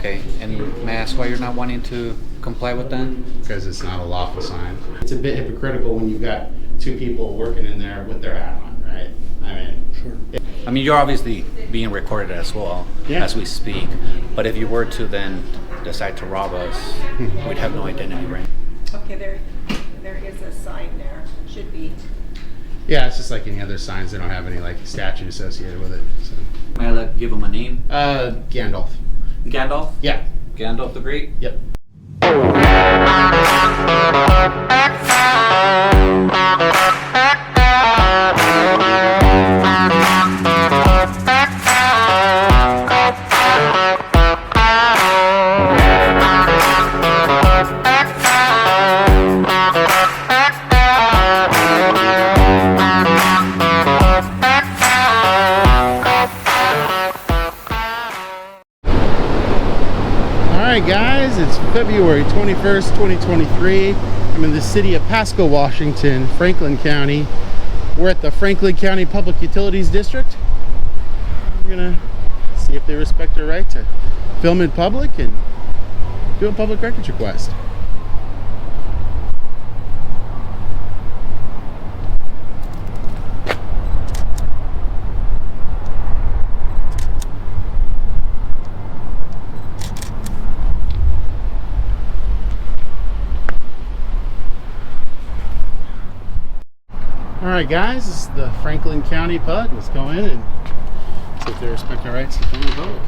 Okay, and may I ask why you're not wanting to comply with that? Because it's not a lawful sign. It's a bit hypocritical when you've got two people working in there with their hat on, right? I mean, you're obviously being recorded as well as we speak, but if you were to then decide to rob us, we'd have no identity, right? Okay, there is a sign there. Should be. Yeah, it's just like any other signs. They don't have any like statute associated with it. So. May I give him a name? Gandalf. Gandalf? Yeah. Gandalf the Great? Yep. Alright guys, it's February 21st, 2023. I'm in the city of Pasco, Washington, Franklin County. We're at the Franklin County Public Utilities District. We're gonna see if they respect our right to film in public and do a public records request. Alright guys, this is the Franklin County PUD. Let's go in and see if they respect our rights to film in public.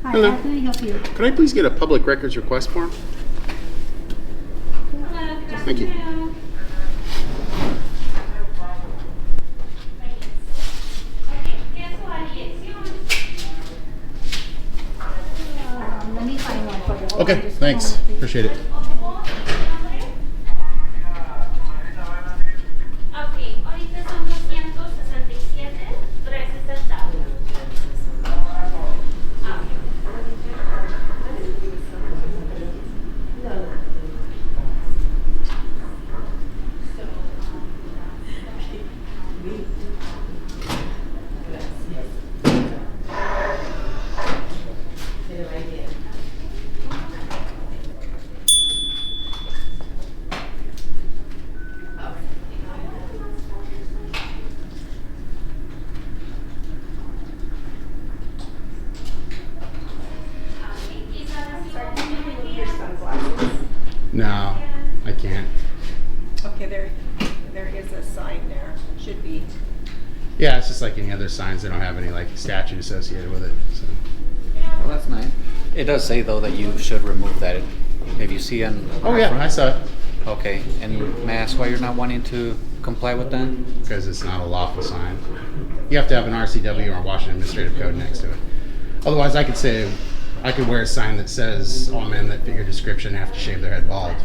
Hello. How can I help you? Could I please get a public records request form? Hello. Thank you. Let me find one for you. Okay, thanks. Appreciate it. Ok, ahorita son 267, 13 centavos. No, I can't. Okay, there is a sign there. Should be. Yeah, it's just like any other signs. They don't have any like statute associated with it. So. Well, that's nice. It does say though that you should remove that if you see on Oh yeah, I saw it. Okay, and may I ask why you're not wanting to comply with that? Because it's not a lawful sign. You have to have an RCW or Washington Administrative Code next to it. Otherwise, I could say, I could wear a sign that says, all men that fit your description have to shave their head bald.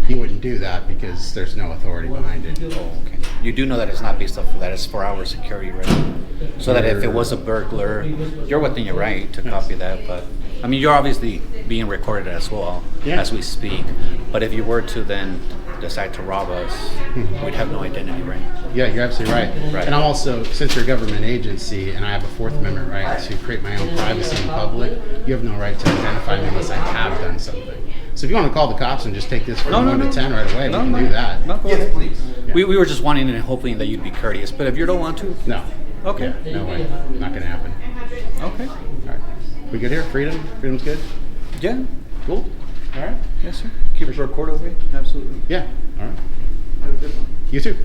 You wouldn't do that because there's no authority behind it. Oh, okay. You do know that it's not based off of that, it's for our security, right? So that if it was a burglar, you're within your right to copy that, but I mean, you're obviously being recorded as well as we speak, but if you were to then decide to rob us, we'd have no identity, right? Yeah, you're absolutely right. And I'm also, since you're a government agency and I have a Fourth Amendment right to create my own privacy in public, you have no right to identify me unless I have done something. So if you want to call the cops and just take this from 1 to 10 right away, we can do that. No, yes, please. Yeah. We were just wanting and hoping that you'd be courteous, but if you don't want to? No. Okay. Yeah, no way. Not going to happen. Okay. All right. We good here? Freedom? Freedom's good? Yeah. Cool. All right. Yes, sir. Keep it record away. Absolutely. Yeah. All right. Have a good one. You too.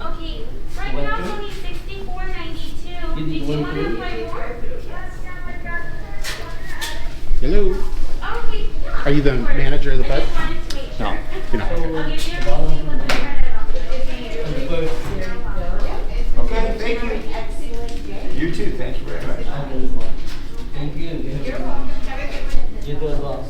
Okay, right now it's only $64.92. Did you want to apply more? Hello. Okay, yeah. Are you the manager of the I PUD? just wanted to make sure. No. You're not. Okay. I'll give you a receipt with the credit on it. Okay. Thank you. too. Thank you very much. Thank you. You're welcome. Have a good one. You do as well.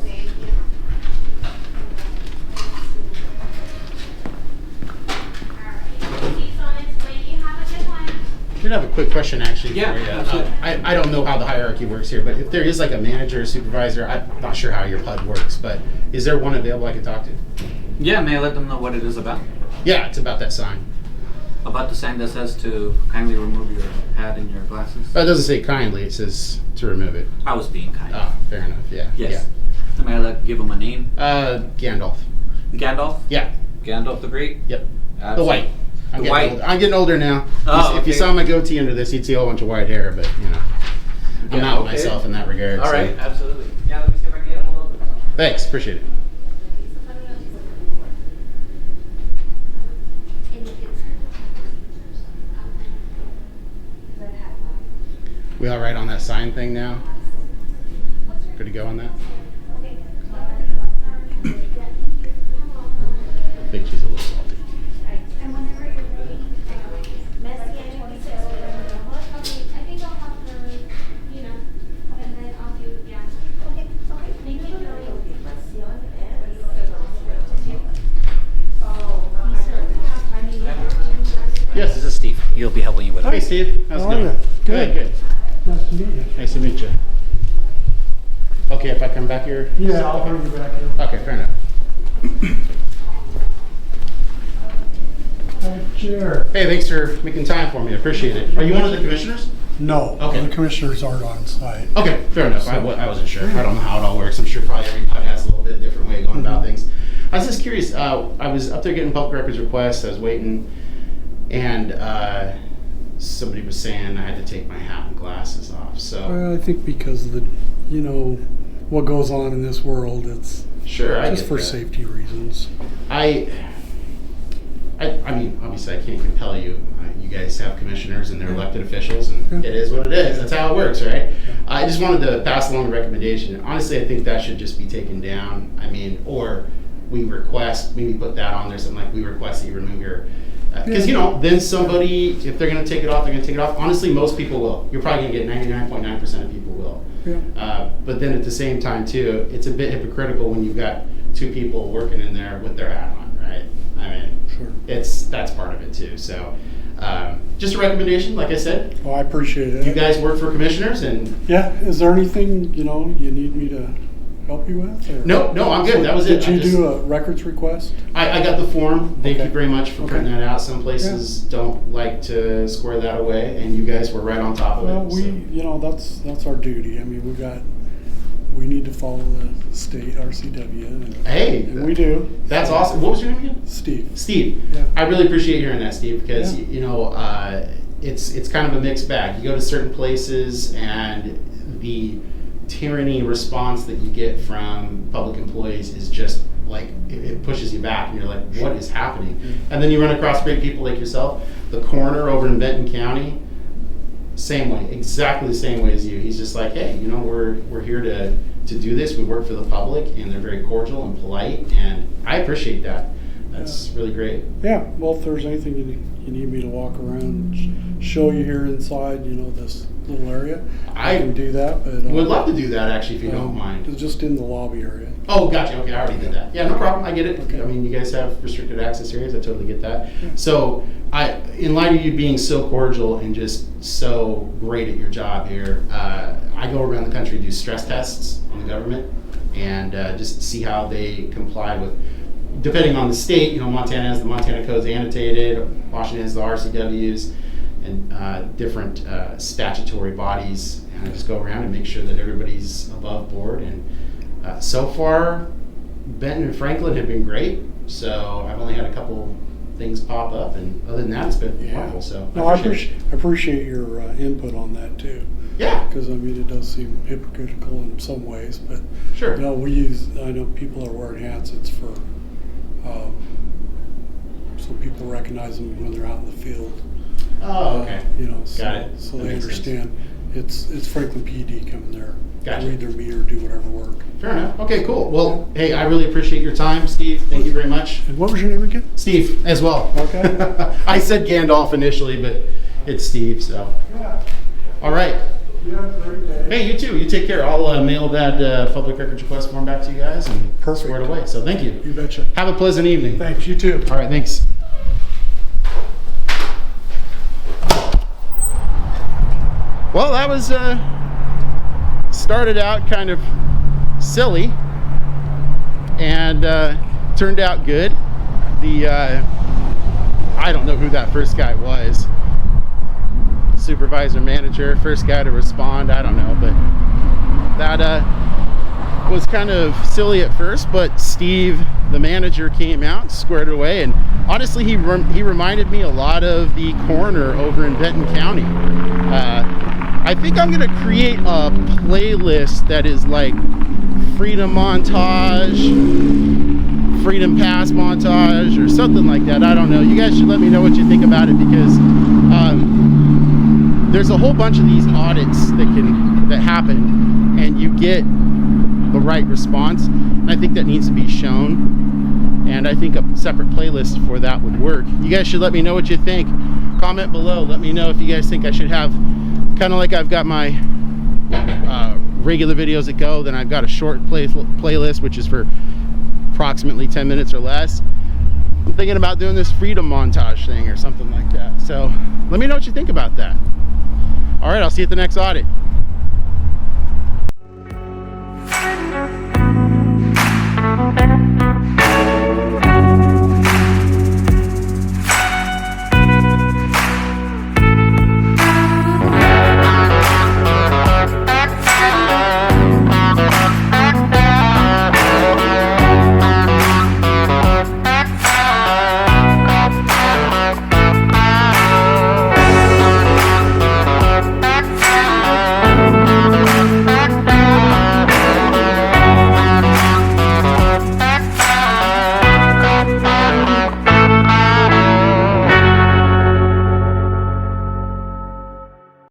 He's on its way. You have a good one. I did have a quick question actually Yeah, for you. absolutely. I don't know how the hierarchy works here, but if there is like a manager or supervisor, I'm not sure how your PUD works, but is there one available I could talk to? Yeah, may I let them know what it is about? Yeah, it's about that sign. About the sign that says to kindly remove your hat and your glasses? It doesn't say kindly, it says to remove it. I was being kind. Ah, fair enough, yeah. Yes. May I give him a name? Yeah. Gandalf. Gandalf? Yeah, Gandalf the Great? yep. The Absolutely. white. The white? I'm getting older now. Oh, If you okay. saw my goatee under this, you'd see a whole bunch of white hair, but you know, I'm Yeah, out okay. myself in that regard. All so. right, absolutely. Yeah, let me see if I can get a hold of it. Thanks, appreciate it. We all right on that sign thing now? Good to go on that? Big cheese a little salty. And whenever you're ready, Messi, I think I'll have her, you know, and then I'll do, yeah. Okay, okay. Thank you. Yes. This is Steve. He'll be helping you with Hey it. Steve, how's it How are going? ya? Good. Good. Nice to meet you. Nice to meet you. Okay, if I come back here? Yeah, I'll bring you back here. Okay, fair enough. Have a chair. Hey, thanks for making time for me. I appreciate it. Are you one of the commissioners? No, Okay. the commissioners aren't on site. Okay, fair enough. I wasn't sure. I don't know how it all works. I'm sure probably every PUD has a little bit different way of going about things. I was just curious. I was up there getting public records requests. I was waiting, and somebody was saying I had to take my hat and glasses off. So Well, I think because of the, you know, what goes on in this world, it's sure, I just get for that. safety reasons. I mean, obviously, I can't compel you. You guys have commissioners and they're elected officials, and Yeah. it is what it is. That's how it works, right? I just wanted to pass along a recommendation. Honestly, I think that should just be taken down. I mean, or we request, maybe put that on there, something like we request that you remove your, because you know, then somebody, if they're going to take it off, they're going to take it off. Honestly, most people will. You're probably going to get 99.9% of people will. Yeah. But then at the same time, too, it's a bit hypocritical when you've got two people working in there with their hat on, right? I mean, Sure. that's part of it too. So, just a recommendation, like I said. Well, I appreciate it. You guys work for commissioners, and Yeah, is there anything, you know, you need me to help you with? Or? no, I'm good. That was it. Did you do a records request? I got the form. Thank you Okay. very much for printing that out. Some places don't like to square that away, and you guys were right on top of Well, it. we, so. you know, that's our duty. I mean, we need to follow the state RCW, and, Hey, and we do. that's awesome. What was your name again? Steve. Steve. Yeah. I really appreciate hearing that, Steve, because Yeah. you know it's kind of a mixed bag. You go to certain places, and the tyranny response that you get from public employees is just like it pushes you back, and you're like, what is happening? And then you run across great people like yourself. The coroner over in Benton County, same way, exactly the same way as you. He's just like, hey, you know, we're here to do this. We work for the public, and they're very cordial and polite, and I appreciate that. That's really great. Yeah. Well, if there's anything you need me to walk around, show you here inside, you know, this little area, I can do that. But Would love to do that actually, if you don't mind. It's just in the lobby area. Oh, gotcha. Okay, I already did that. Yeah, no problem. I get it. Okay. I mean, you guys have restricted access areas. I totally get that. So, in light of you being so cordial and just so great at your job here, I go around the country and do stress tests on the government and just see how they comply with, depending on the state. You know, Montana has the Montana codes annotated. Washington has the RCWs and different statutory bodies. And I just go around and make sure that everybody's above board. And so far, Benton and Franklin have been great. So I've only had a couple things pop up, and other than that, it's been wonderful. So No, I appreciate your input on that too. Yeah, Because I mean, it does seem hypocritical in some ways, but sure. you know, I know people are wearing hats. It's for so people recognize them when they're out in the field. Oh, okay. You know, so, Got it. so That they makes sense. understand it's Franklin PUD coming there. Gotcha. Read their meter, do whatever work. Fair enough. Okay, cool. Well, hey, I really appreciate your time, Steve. Thank you very much. And what was your name again? Steve, as well. Okay. I said Gandalf initially, but it's Steve, so. Yeah. All right. You have a great day. Hey, you too. You take care. I'll mail that public records request form back to you guys and Perfect. square it away. So thank you. You betcha. Have a pleasant evening. Thanks, you too. All right, thanks. Well, that was started out kind of silly and turned out good. I don't know who that first guy was. Supervisor, manager, first guy to respond, I don't know, but that was kind of silly at first, but Steve, the manager, came out, squared it away, and honestly, he reminded me a lot of the coroner over in Benton County. I think I'm gonna create a playlist that is like freedom montage, freedom pass montage, or something like that. I don't know. You guys should let me know what you think about it, because there's a whole bunch of these audits that happen, and you get the right response. And I think that needs to be shown, and I think a separate playlist for that would work. You guys should let me know what you think. Comment below. Let me know if you guys think I should have, kind of like I've got my regular videos that go, then I've got a short playlist, which is for approximately 10 minutes or less. I'm thinking about doing this freedom montage thing or something like that. So let me know what you think about that. All right, I'll see you at the next audit.